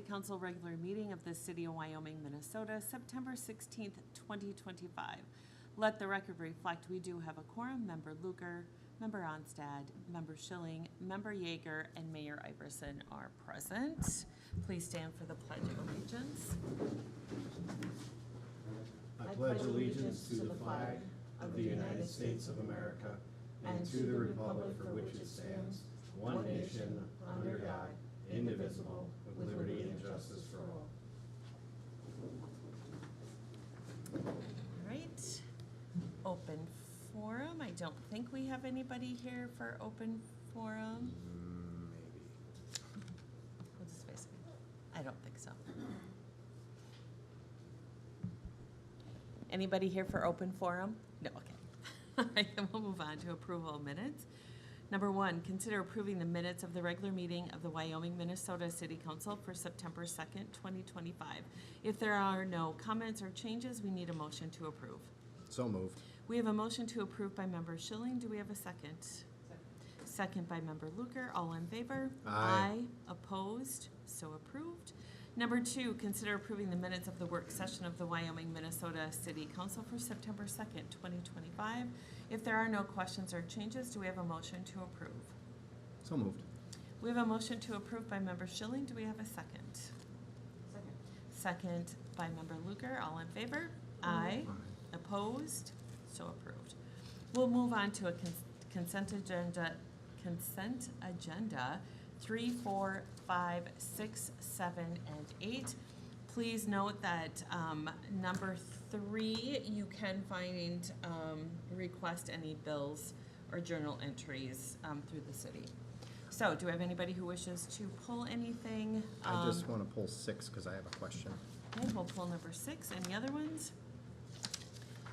Council regular meeting of the City of Wyoming, Minnesota, September 16th, 2025. Let the record reflect we do have a quorum. Member Luker, Member Onstad, Member Schilling, Member Yeager, and Mayor Iverson are present. Please stand for the Pledge of Allegiance. I pledge allegiance to the flag of the United States of America and to the republic for which it stands, one nation, under God, indivisible, with liberty and justice for all. All right. Open forum. I don't think we have anybody here for open forum. Maybe. We'll just face it. I don't think so. Anybody here for open forum? No, okay. All right, then we'll move on to approval of minutes. Number 1, consider approving the minutes of the regular meeting of the Wyoming, Minnesota City Council for September 2nd, 2025. If there are no comments or changes, we need a motion to approve. So moved. We have a motion to approve by Member Schilling. Do we have a second? Second by Member Luker. All in favor? Aye. Opposed? So approved. Number 2, consider approving the minutes of the work session of the Wyoming, Minnesota City Council for September 2nd, 2025. If there are no questions or changes, do we have a motion to approve? So moved. We have a motion to approve by Member Schilling. Do we have a second? Second by Member Luker. All in favor? Aye. Opposed? So approved. We'll move on to a consent agenda. 3, 4, 5, 6, 7, and 8. Please note that number 3, you can find, request any bills or journal entries through the city. So do we have anybody who wishes to pull anything? I just want to pull 6 because I have a question. Okay, we'll pull number 6. Any other ones?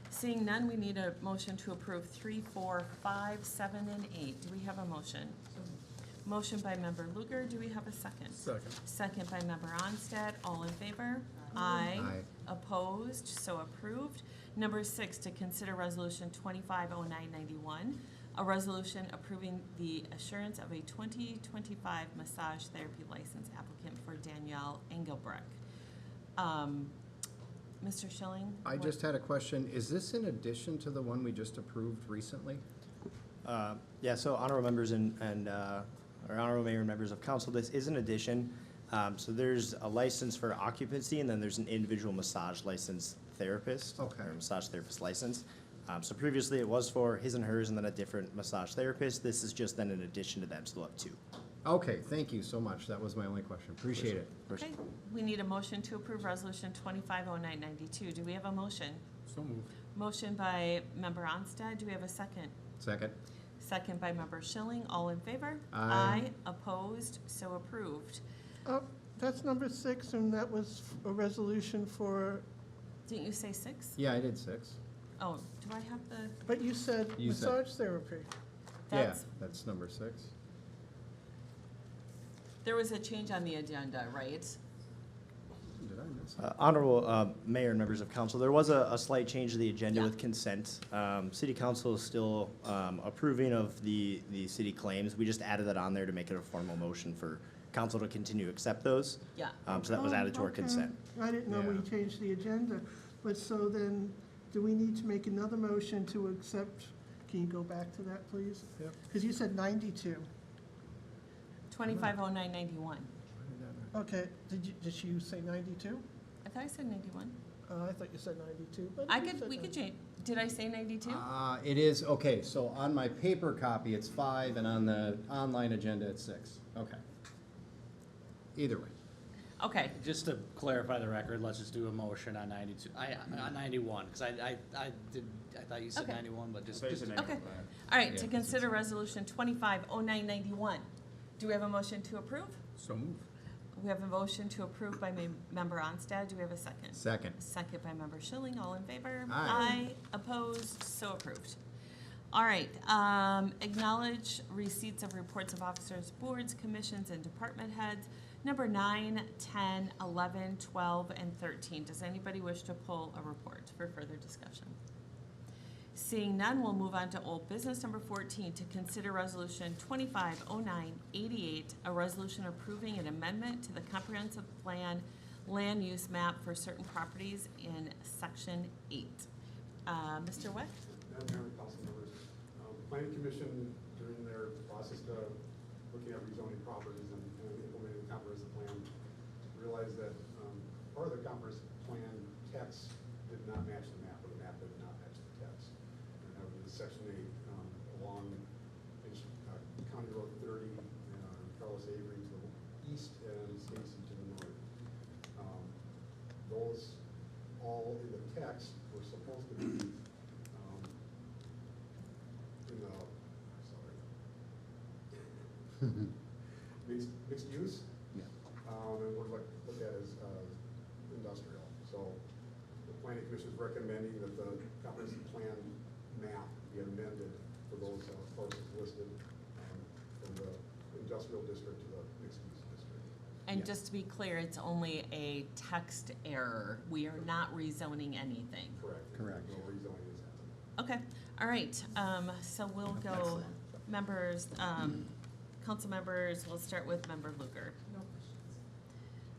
Seeing none, we need a motion to approve 3, 4, 5, 7, and 8. Do we have a motion? Motion by Member Luker. Do we have a second? Second. Second by Member Onstad. All in favor? Aye. Aye. Opposed? So approved. Number 6, to consider Resolution 250991, a resolution approving the assurance of a 2025 massage therapy license applicant for Danielle Engelbrecht. Mr. Schilling? I just had a question. Is this in addition to the one we just approved recently? Yeah, so honorable members and or honorable mayor and members of council, this is an addition. So there's a license for occupancy, and then there's an individual massage license therapist. Okay. Or massage therapist license. So previously it was for his and hers and then a different massage therapist. This is just then an addition to them, so they'll have 2. Okay, thank you so much. That was my only question. Appreciate it. Okay, we need a motion to approve Resolution 250992. Do we have a motion? So moved. Motion by Member Onstad. Do we have a second? Second. Second by Member Schilling. All in favor? Aye. Opposed? So approved. That's number 6, and that was a resolution for, Didn't you say 6? Yeah, I did 6. Oh, do I have the, but you said You said- massage therapy. that's, Yeah, that's number 6. there was a change on the agenda, right? Did I miss it? Honorable mayor and members of council, there was a slight change to the agenda Yeah. with consent. City council is still approving of the city claims. We just added that on there to make it a formal motion for council to continue to accept those. Yeah. So that was added to our Okay. consent. I didn't know we Yeah. changed the agenda, but so then, do we need to make another motion to accept? Can you go back to that, please? Yep. Because you said 92. 250991. Okay, did you say 92? I thought I said 91. I thought you said 92, but. I you could, said we could 92. change, did I say 92? It is, okay, so on my paper copy, it's 5, and on the online agenda, it's 6. Okay. Either way. Okay, Just to clarify the record, let's just do a motion on 92, on 91, because I thought you said Okay. 91, but just. okay. All right, to Yeah. consider Resolution 250991. Do we have a motion to approve? So moved. We have a motion to approve by Member Onstad. Do we have a second? Second. Second by Member Schilling. All in favor? Aye. Opposed? So approved. All right, acknowledge receipts of reports of officers, boards, commissions, and department heads. Number 9, 10, 11, 12, and 13. Does anybody wish to pull a report for further discussion? Seeing none, we'll move on to old business number 14, to consider resolution 250988, a resolution approving an amendment to the comprehensive plan land use map for certain properties in section 8. Mr. Weck? Madam Mayor, council members, planning commission during their process of looking at rezoning properties and implementing the comprehensive plan, realized that part of the comprehensive plan text did not match the map, or the map did not match the text. And that was section 8 along County Road 30, Carlos Avery to the east and Stacy to the north. Those all in the text were supposed to be in the, mixed use. Yeah. And we're looked at as industrial. So the planning commission is recommending that the comprehensive plan map be amended for those parcels listed from the industrial district to the mixed use district. And Yeah. just to be clear, it's only a text error. We are not rezoning anything. Correct. Correct. No rezoning is happening. Okay, all right, so we'll go, Excellent. members, council members, we'll start with member Luker. No questions.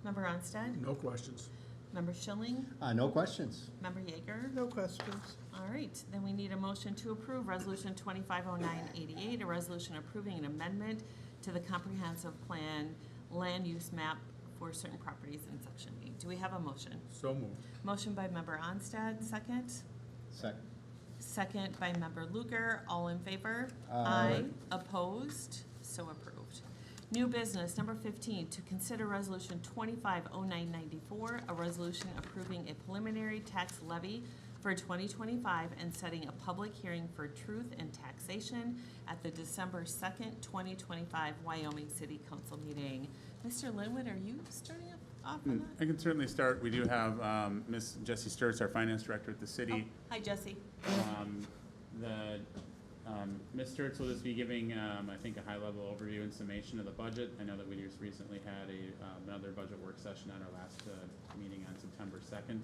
Member Onstead? No questions. Member Schilling? No questions. Member Yeager? No questions. All right, then we need a motion to approve resolution 250988, a resolution approving an amendment to the comprehensive plan land use map for certain properties in section 8. Do we have a motion? So moved. Motion by member Onstead, second. Second. Second by member Luker, all in favor? Aye. Opposed? So approved. New business, number 15, to consider resolution 250994, a resolution approving a preliminary tax levy for 2025 and setting a public hearing for truth and taxation at the December 2nd, 2025 Wyoming City Council meeting. Mr. Linwood, are you starting off on that? I can certainly start. We do have Ms. Jessie Sturts, our finance director at the city. Hi, Jesse. Ms. Sturts will just be giving, I think, a high-level overview and summation of the budget. I know that we just recently had another budget work session on our last meeting on September 2nd.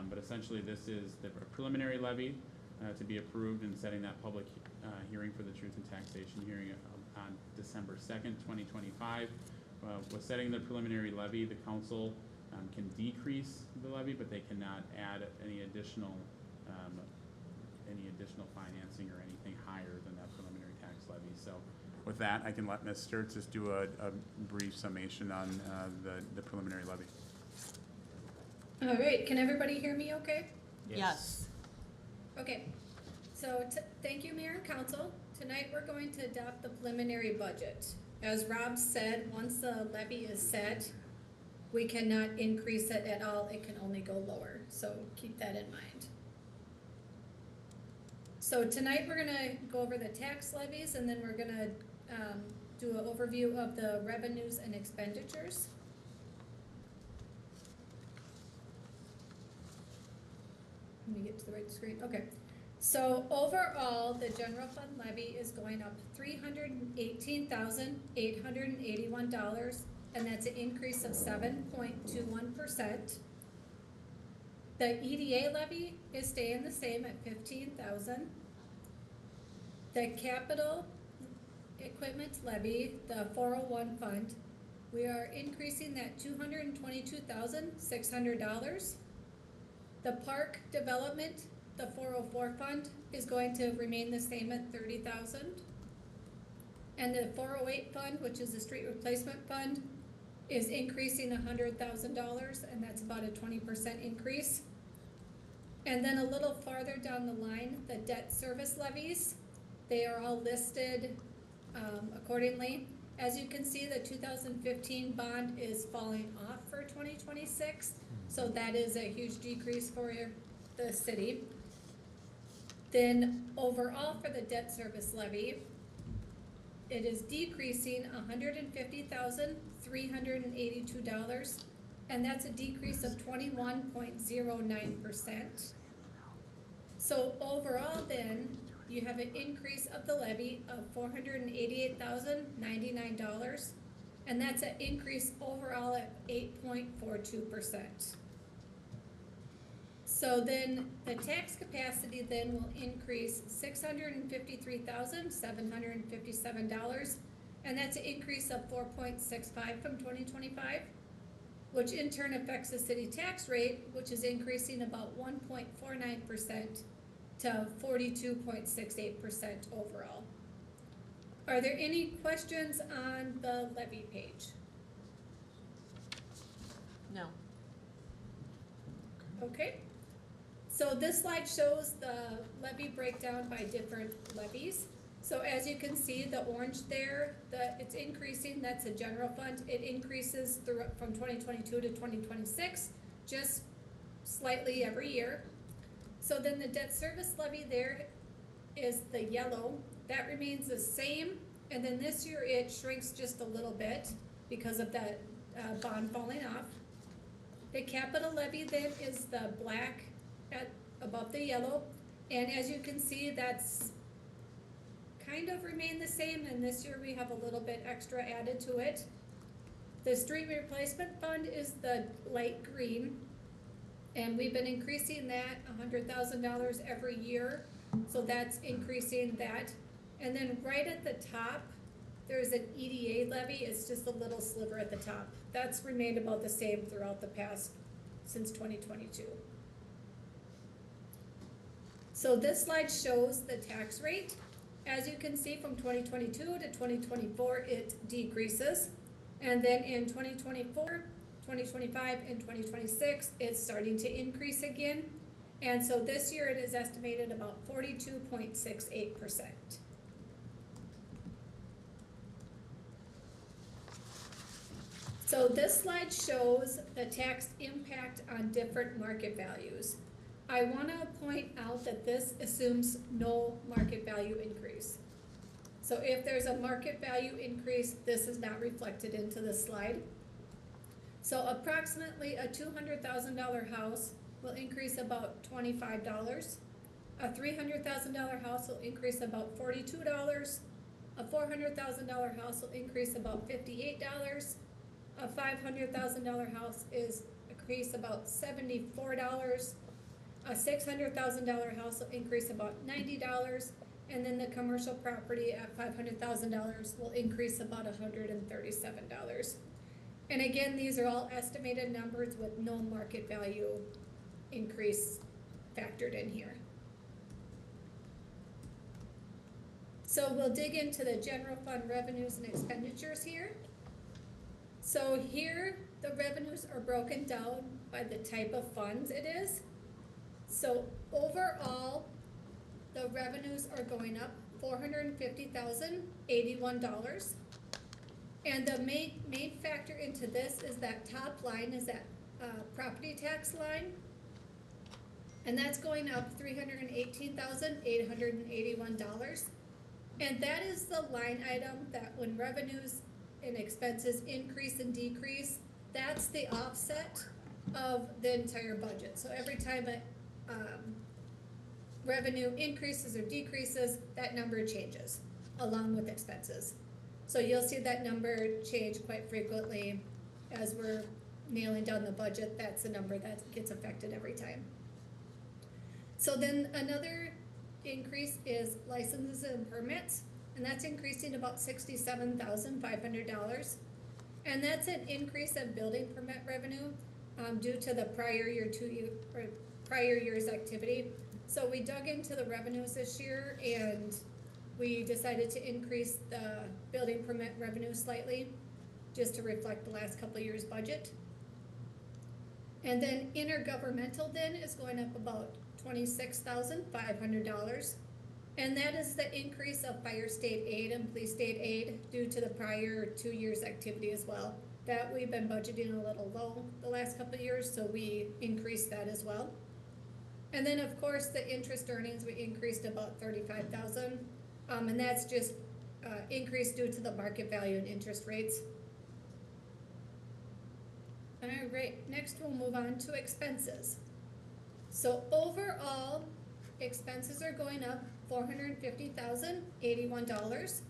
But essentially, this is the preliminary levy to be approved and setting that public hearing for the truth and taxation hearing on December 2nd, 2025. With setting the preliminary levy, the council can decrease the levy, but they cannot add any additional financing or anything higher than that preliminary tax levy. So with that, I can let Ms. Sturts just do a brief summation on the preliminary levy. All right, can everybody hear me okay? Yes. Okay, so thank you, Mayor and Council. Tonight, we're going to adopt the preliminary budget. As Rob said, once the levy is set, we cannot increase it at all. It can only go lower, so keep that in mind. So tonight, we're gonna go over the tax levies, and then we're gonna do an overview of the revenues and expenditures. Let me get to the right screen, okay. So overall, the general fund levy is going up $318,881, and that's an increase of 7.21%. The EDA levy is staying the same at $15,000. The capital equipment levy, the 401 fund, we are increasing that $222,600. The park development, the 404 fund, is going to remain the same at $30,000. And the 408 fund, which is the street replacement fund, is increasing $100,000, and that's about a 20% increase. And then a little farther down the line, the debt service levies, they are all listed accordingly. As you can see, the 2015 bond is falling off for 2026, so that is a huge decrease for the city. Then overall for the debt service levy, it is decreasing $150,382, and that's a decrease of 21.09%. So overall then, you have an increase of the levy of $488,099, and that's an increase overall at 8.42%. So then the tax capacity then will increase $653,757, and that's an increase of 4.65 from 2025, which in turn affects the city tax rate, which is increasing about 1.49% to 42.68% overall. Are there any questions on the levy page? No. Okay, so this slide shows the levy breakdown by different levies. So as you can see, the orange there, it's increasing, that's a general fund. It increases from 2022 to 2026, just slightly every year. So then the debt service levy there is the yellow, that remains the same. And then this year it shrinks just a little bit because of that bond falling off. The capital levy then is the black above the yellow, and as you can see, that's kind of remained the same, and this year we have a little bit extra added to it. The street replacement fund is the light green, and we've been increasing that $100,000 every year, so that's increasing that. And then right at the top, there's an EDA levy, it's just a little sliver at the top. That's remained about the same throughout the past, since 2022. So this slide shows the tax rate. As you can see, from 2022 to 2024, it decreases. And then in 2024, 2025, and 2026, it's starting to increase again. And so this year it is estimated about 42.68%. So this slide shows the tax impact on different market values. I want to point out that this assumes no market value increase. So if there's a market value increase, this is not reflected into the slide. So approximately a $200,000 house will increase about $25. A $300,000 house will increase about $42. A $400,000 house will increase about $58. A $500,000 house is increase about $74. A $600,000 house will increase about $90, and then the commercial property at $500,000 will increase about $137. And again, these are all estimated numbers with no market value increase factored in here. So we'll dig into the general fund revenues and expenditures here. So here, the revenues are broken down by the type of funds it is. So overall, the revenues are going up $450,081. And the main factor into this is that top line is that property tax line. And that's going up $318,881. And that is the line item that when revenues and expenses increase and decrease, that's the offset of the entire budget. So every time a revenue increases or decreases, that number changes along with expenses. So you'll see that number change quite frequently as we're nailing down the budget. That's the number that gets affected every time. So then another increase is licenses and permits, and that's increasing about $67,500. And that's an increase in building permit revenue due to the prior year's activity. So we dug into the revenues this year and we decided to increase the building permit revenue slightly just to reflect the last couple of years' budget. And then intergovernmental then is going up about $26,500. And that is the increase of fire state aid and police state aid due to the prior 2 years' activity as well. That we've been budgeting a little low the last couple of years, so we increased that as well. And then of course the interest earnings, we increased about $35,000, and that's just increased due to the market value and interest rates. All right, next we'll move on to expenses. So overall, expenses are going up $450,081.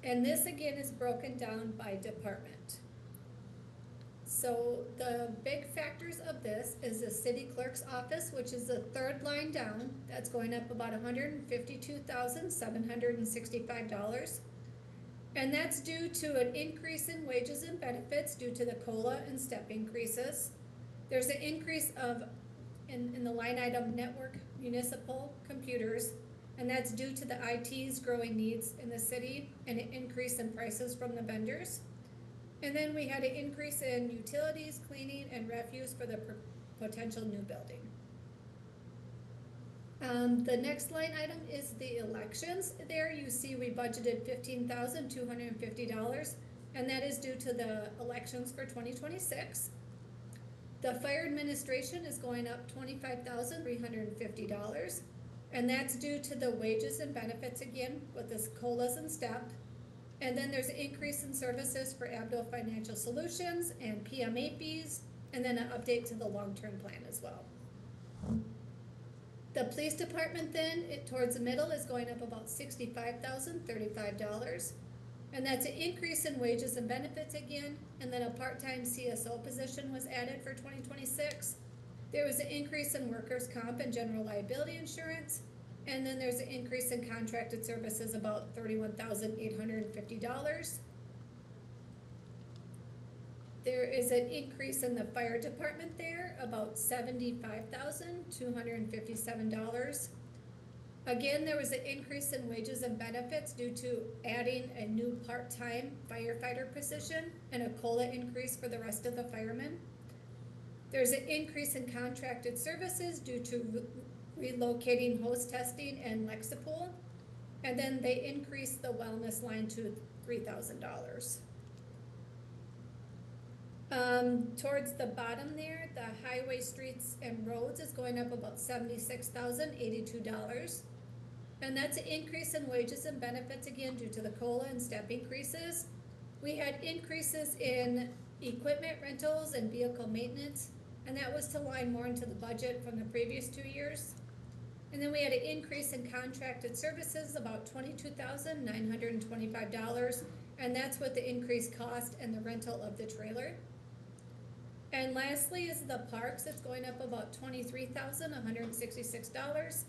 And this again is broken down by department. So the big factors of this is the city clerk's office, which is the third line down, that's going up about $152,765. And that's due to an increase in wages and benefits due to the COLA and step increases. There's an increase in the line item network municipal computers, and that's due to the IT's growing needs in the city and an increase in prices from the vendors. And then we had an increase in utilities, cleaning, and refuse for the potential new building. The next line item is the elections. There you see we budgeted $15,250, and that is due to the elections for 2026. The fire administration is going up $25,350, and that's due to the wages and benefits again with this COLAs and STEP. And then there's an increase in services for Abdo Financial Solutions and PMA fees, and then an update to the long-term plan as well. The police department then, towards the middle, is going up about $65,035. And that's an increase in wages and benefits again, and then a part-time CSO position was added for 2026. There was an increase in workers' comp and general liability insurance, and then there's an increase in contracted services, about $31,850. There is an increase in the fire department there, about $75,257. Again, there was an increase in wages and benefits due to adding a new part-time firefighter position and a COLA increase for the rest of the firemen. There's an increase in contracted services due to relocating host testing and Lexipol. And then they increased the wellness line to $3,000. Towards the bottom there, the highway, streets, and roads is going up about $76,082. And that's an increase in wages and benefits again due to the COLA and step increases. We had increases in equipment rentals and vehicle maintenance, and that was to line more into the budget from the previous 2 years. And then we had an increase in contracted services, about $22,925, and that's with the increased cost and the rental of the trailer. And lastly is the parks. It's going up about $23,166,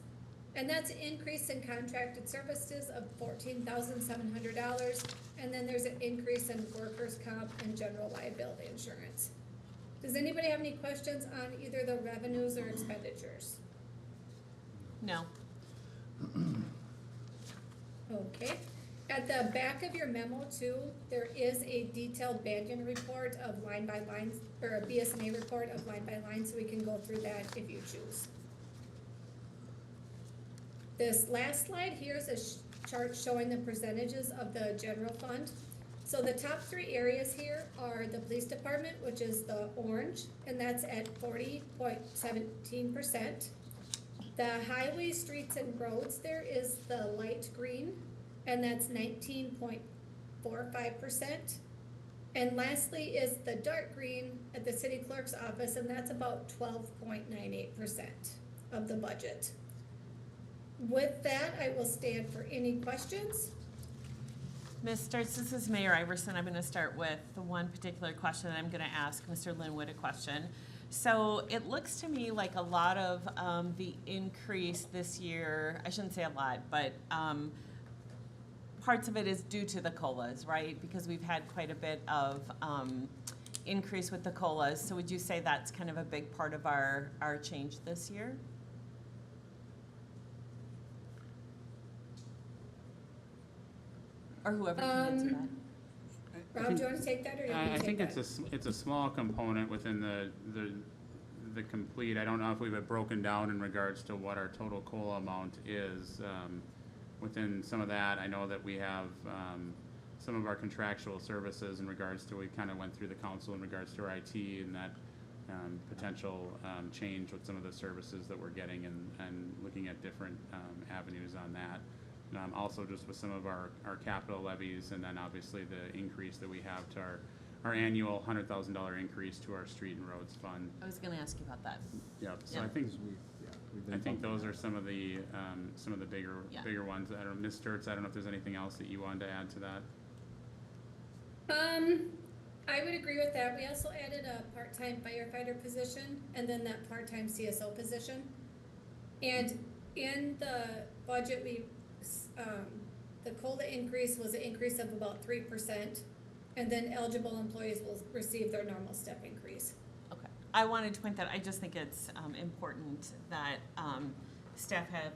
and that's an increase in contracted services of $14,700, and then there's an increase in workers' comp and general liability insurance. Does anybody have any questions on either the revenues or expenditures? No. Okay. At the back of your memo too, there is a detailed Banyan report of line by line, or a BSNA report of line by line, so we can go through that if you choose. This last slide here is a chart showing the percentages of the general fund. So the top three areas here are the police department, which is the orange, and that's at 40.17%. The highway, streets, and roads, there is the light green, and that's 19.45%. And lastly is the dark green at the city clerk's office, and that's about 12.98% of the budget. With that, I will stand for any questions. Ms. Sturts, this is Mayor Iverson. I'm going to start with the one particular question, and I'm going to ask Mr. Linwood a question. So it looks to me like a lot of the increase this year, I shouldn't say a lot, but parts of it is due to the COLAs, right? Because we've had quite a bit of increase with the COLAs. So would you say that's kind of a big part of our change this year? Or whoever can answer that. Rob, do you want to take that, or do you want me I to take think that? it's a small component within the complete. I don't know if we've it broken down in regards to what our total COLA amount is. Within some of that, I know that we have some of our contractual services in regards to, we kind of went through the council in regards to our IT and that potential change with some of the services that we're getting, and looking at different avenues on that. Also just with some of our capital levies, and then obviously the increase that we have to our annual $100,000 increase to our street and roads fund. I was going to ask you about that. Yep, so Yep. I think those are some of the bigger Yeah. bigger ones. I don't know, Ms. Sturts, I don't know if there's anything else that you wanted to add to that. I would agree with that. We also added a part-time firefighter position and then that part-time CSO position. And in the budget, the COLA increase was an increase of about 3%. And then eligible employees will receive their normal step increase. Okay, I wanted to point that, I just think it's important that staff have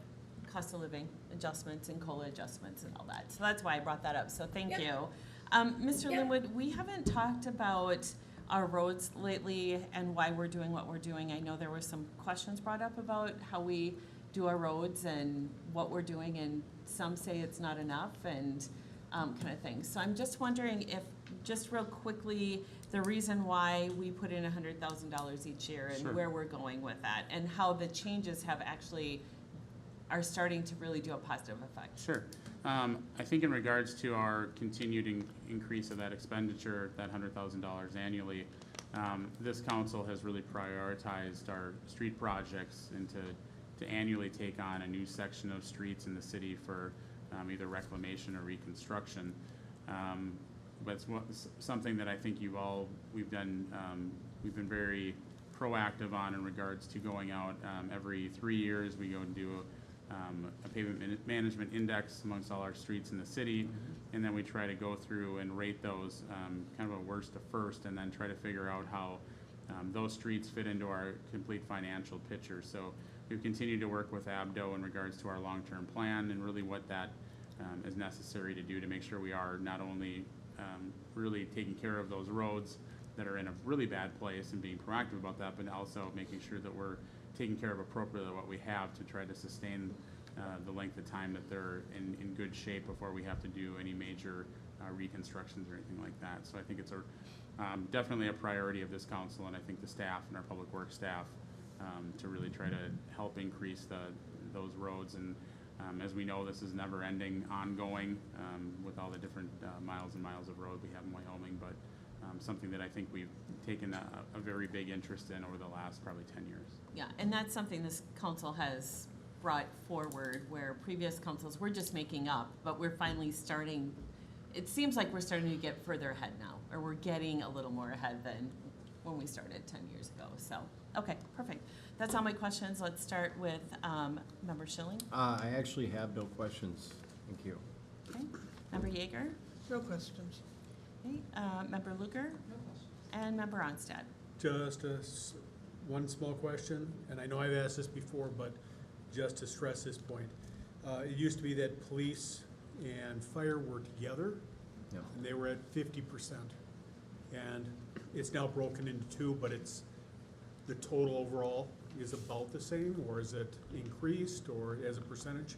cost of living adjustments and COLA adjustments and all that. So that's why I brought that up, so thank Yep. you. Mr. Yep. Linwood, we haven't talked about our roads lately and why we're doing what we're doing. I know there were some questions brought up about how we do our roads and what we're doing, and some say it's not enough and kind of thing. So I'm just wondering if, just real quickly, the reason why we put in $100,000 each year and Sure. where we're going with that, and how the changes have actually, are starting to really do a positive effect. Sure. I think in regards to our continued increase of that expenditure, that $100,000 annually, this council has really prioritized our street projects and to annually take on a new section of streets in the city for either reclamation or reconstruction. But it's something that I think we've been very proactive on in regards to going out every 3 years. We go and do a pavement management index amongst all our streets in the city, and then we try to go through and rate those kind of a worst to first, and then try to figure out how those streets fit into our complete financial picture. So we've continued to work with ABDO in regards to our long-term plan and really what that is necessary to do to make sure we are not only really taking care of those roads that are in a really bad place and being proactive about that, but also making sure that we're taking care of appropriately what we have to try to sustain the length of time that they're in good shape before we have to do any major reconstructions or anything like that. So I think it's definitely a priority of this council, and I think the staff and our public works staff to really try to help increase those roads. And as we know, this is never ending, ongoing with all the different miles and miles of road we have in Wyoming, but something that I think we've taken a very big interest in over the last probably 10 years. Yeah, and that's something this council has brought forward, where previous councils were just making up, but we're finally starting, it seems like we're starting to get further ahead now, or we're getting a little more ahead than when we started 10 years ago. So, okay, perfect. That's all my questions. Let's start with Member Schilling. I actually have no questions. Thank you. Okay. Member Yeager. No questions. Okay. Member Luker. And Member Onstad. Just one small question, and I know I've asked this before, but just to stress this point. It used to be that police and fire were together, Yeah. and they were at 50%. And it's now broken into two, but it's, the total overall is about the same, or is it increased, or as a percentage?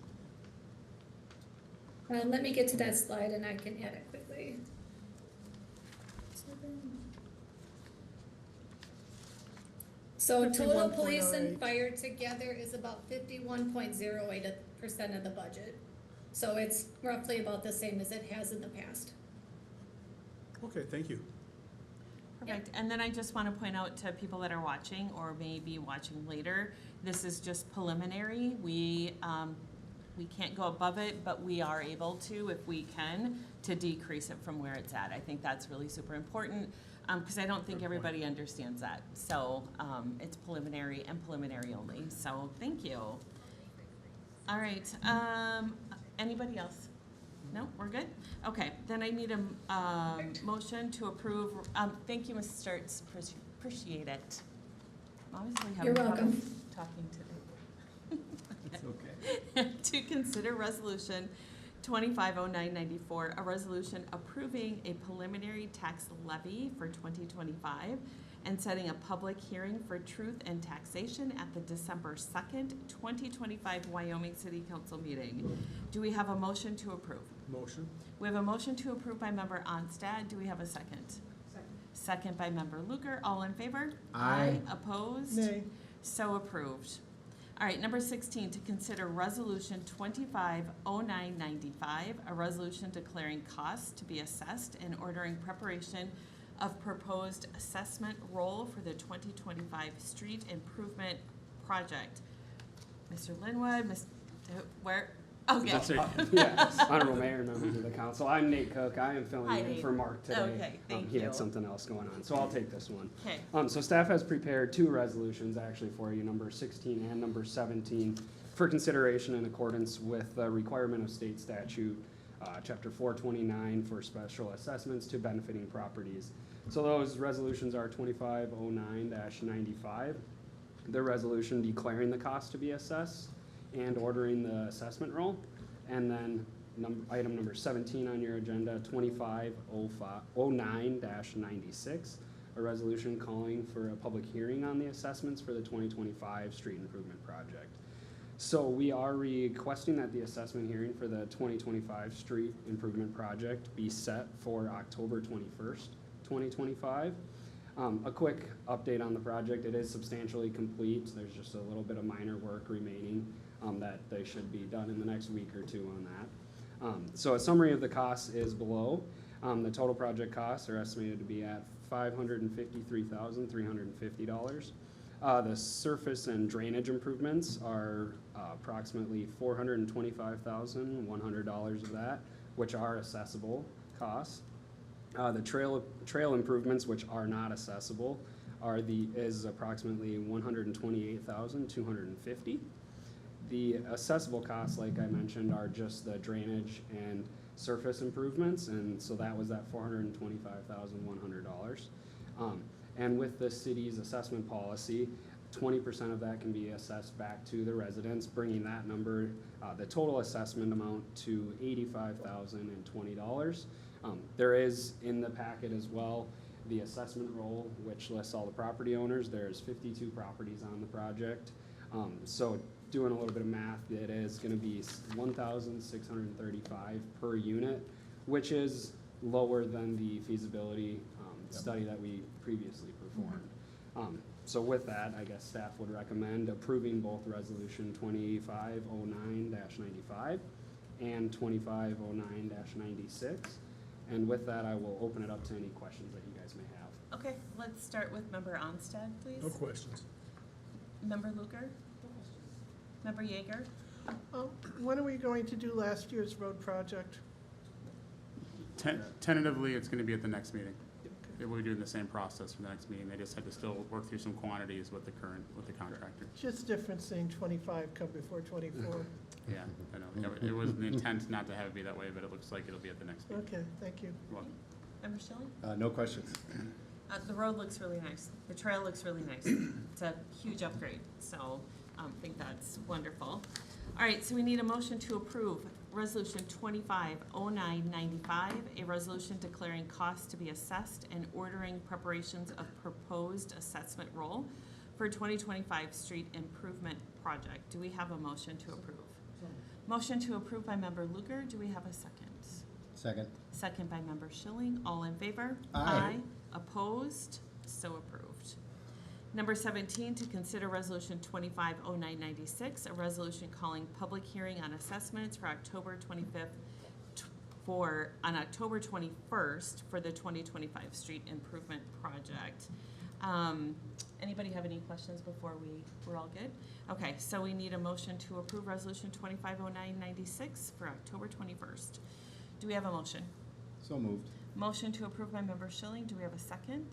Let me get to that slide and I can add it quickly. So total police and 51.08. fire together is about 51.08% of the budget. So it's roughly about the same as it has in the past. Okay, thank you. Perfect. And then I just want to point out to people that are watching or may be watching later, this is just preliminary. We can't go above it, but we are able to, if we can, to decrease it from where it's at. I think that's really super important, because I don't think everybody understands that. So it's preliminary and preliminary only. So thank you. All right. Anybody else? No, we're good? Okay, then I need a motion to approve. Thank you, Mrs. Sturts. Appreciate it. I'm obviously having You're welcome. fun talking today. It's okay. To consider resolution 250994, a resolution approving a preliminary tax levy for 2025 and setting a public hearing for truth and taxation at the December 2nd, 2025 Wyoming City Council meeting. Do we have a motion to approve? Motion? We have a motion to approve by Member Onstad. Do we have a second? Second by Member Luker. All in favor? Aye. Opposed? Nay. So approved. All right, number 16, to consider resolution 250995, a resolution declaring costs to be assessed and ordering preparation of proposed assessment roll for the 2025 street improvement project. Mr. Linwood, Okay. That's right. Yeah, honorable mayor and members of the council. I'm Nate Cook. I am Hi, filling in Nate. for Mark today. Okay, thank He you. had something else going on, so I'll take this one. Okay. So staff has prepared two resolutions actually for you, number 16 and number 17, for consideration in accordance with the requirement of state statute, chapter 429 for special assessments to benefiting properties. So those resolutions are 2509-95, the resolution declaring the cost to be assessed and ordering the assessment roll. And then item number 17 on your agenda, 2509-96, a resolution calling for a public hearing on the assessments for the 2025 street improvement project. So we are requesting that the assessment hearing for the 2025 street improvement project be set for October 21st, 2025. A quick update on the project, it is substantially complete. There's just a little bit of minor work remaining that they should be done in the next week or two on that. So a summary of the costs is below. The total project costs are estimated to be at $553,350. The surface and drainage improvements are approximately $425,100 of that, which are accessible costs. The trail improvements, which are not accessible, is approximately $128,250. The accessible costs, like I mentioned, are just the drainage and surface improvements, and so that was at $425,100. And with the city's assessment policy, 20% of that can be assessed back to the residents, bringing that number, the total assessment amount to $85,020. There is in the packet as well the assessment roll, which lists all the property owners. There's 52 properties on the project. So doing a little bit of math, it is going to be $1,635 per unit, which is lower than the feasibility study that we previously performed. So with that, I guess staff would recommend approving both resolution 2509-95 and 2509-96. And with that, I will open it up to any questions that you guys may have. Okay, let's start with Member Onstad, please. No questions. Member Luker? Member Yeager? When are we going to do last year's road project? Tentatively, it's gonna be at the next meeting. We're doing the same process for the next meeting. They just had to still work through some quantities with the contractor. Just different seeing 25 come before 24. Yeah, I know. It was the intent not to have it be that way, but it looks like it'll be at the next meeting. Okay, thank you. Well, Member Schilling? No questions. The road looks really nice. The trail looks really nice. It's a huge upgrade, so I think that's wonderful. All right, so we need a motion to approve Resolution 250995, a resolution declaring costs to be assessed and ordering preparations of proposed assessment roll for 2025 street improvement project. Do we have a motion to approve? Motion to approve by Member Luker. Do we have a second? Second. Second by Member Schilling. All in favor? Aye. Opposed? So approved. Number 17, to consider Resolution 250996, a resolution calling public hearing on assessments for October 25th, on October 21st for the 2025 street improvement project. Anybody have any questions before we're all good? Okay, so we need a motion to approve Resolution 250996 for October 21st. Do we have a motion? So moved. Motion to approve by Member Schilling. Do we have a second?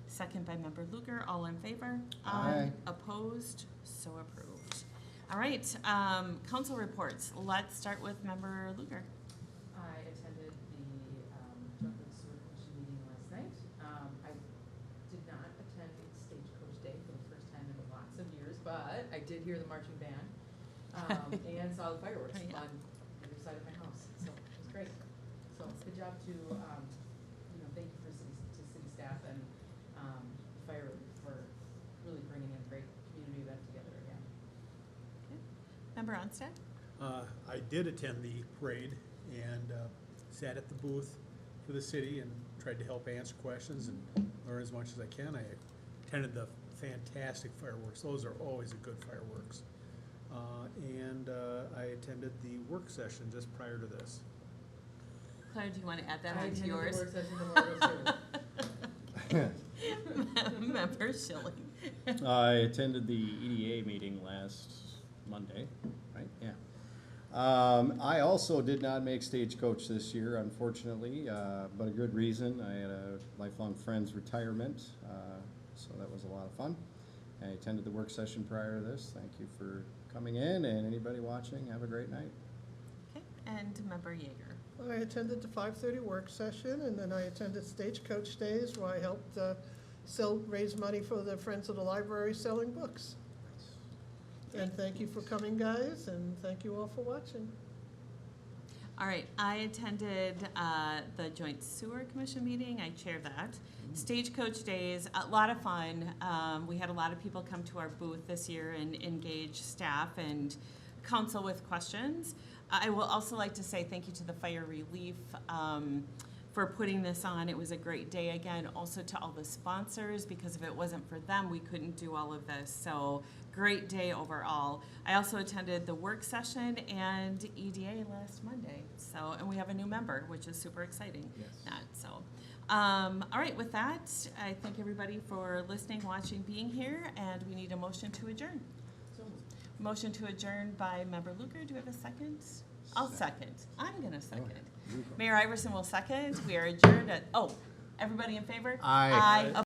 Second by Member Luker. All in favor? Aye. Opposed? So approved. All right, council reports. Let's start with Member Luker. I attended the Joint Sewer Commission meeting last night. I did not attend Stagecoach Day for the first time in lots of years, but I did hear the marching band and saw the fireworks Yeah. on the other side of my house. So it was great. So good job to thank you to city staff and fire for really bringing a great community event together again. Member Onstad? I did attend the parade and sat at the booth for the city and tried to help answer questions and learn as much as I can. I attended the fantastic fireworks. Those are always a good fireworks. And I attended the work session just prior to this. Claire, do you want to add that I on to attended yours? the work session tomorrow too. Member Schilling. I attended the EDA meeting last Monday, right? Yeah. I also did not make Stagecoach this year, unfortunately, but a good reason. I had a lifelong friend's retirement, so that was a lot of fun. I attended the work session prior to this. Thank you for coming in, and anybody watching, have a great night. Okay, and Member Yeager. I attended the 5:30 work session, and then I attended Stagecoach Days, where I helped raise money for the Friends of the Library selling books. And thank you for coming, guys, and thank you all for watching. All right, I attended the Joint Sewer Commission meeting. I chaired that. Stagecoach Days, a lot of fun. We had a lot of people come to our booth this year and engage staff and council with questions. I will also like to say thank you to the fire relief for putting this on. It was a great day again. Also to all the sponsors, because if it wasn't for them, we couldn't do all of this. So great day overall. I also attended the work session and EDA last Monday. So, and we have a new member, which is super exciting. Yes. All right, with that, I thank everybody for listening, watching, being here, and we need a motion to adjourn. Motion to adjourn by Member Luker. Do we have a second? I'll second. I'm gonna second. Mayor Iverson will second. We are adjourned at, everybody in favor? Aye. Aye.